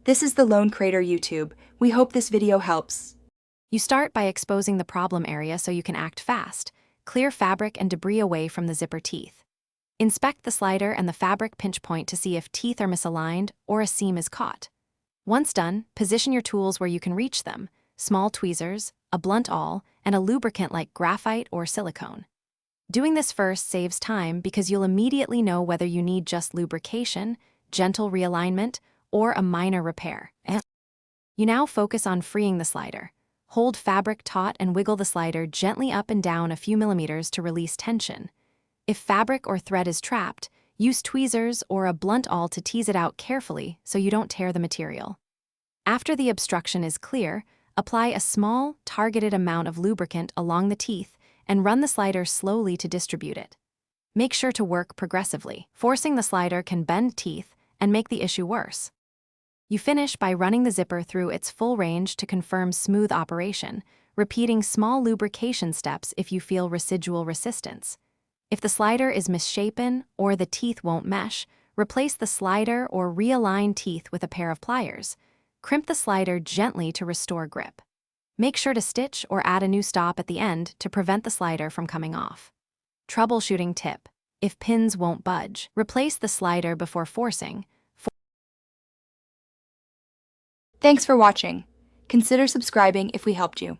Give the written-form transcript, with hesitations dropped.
This is the Lone Crater YouTube. We hope this video helps. You start by exposing the problem area so you can act fast. Clear fabric and debris away from the zipper teeth. Inspect the slider and the fabric pinch point to see if teeth are misaligned or a seam is caught. Once done, position your tools where you can reach them: small tweezers, a blunt awl, and a lubricant like graphite or silicone. Doing this first saves time because you'll immediately know whether you need just lubrication, gentle realignment, or a minor repair. You now focus on freeing the slider. Hold fabric taut and wiggle the slider gently up and down a few millimeters to release tension. If fabric or thread is trapped, use tweezers or a blunt awl to tease it out carefully so you don't tear the material. After the obstruction is clear, apply a small, targeted amount of lubricant along the teeth and run the slider slowly to distribute it. Make sure to work progressively. Forcing the slider can bend teeth and make the issue worse. You finish by running the zipper through its full range to confirm smooth operation, repeating small lubrication steps if you feel residual resistance. If the slider is misshapen or the teeth won't mesh, replace the slider or realign teeth with a pair of pliers. Crimp the slider gently to restore grip. Make sure to stitch or add a new stop at the end to prevent the slider from coming off. Troubleshooting tip: if pins won't budge, replace the slider before forcing. Thanks for watching. Consider subscribing if we helped you.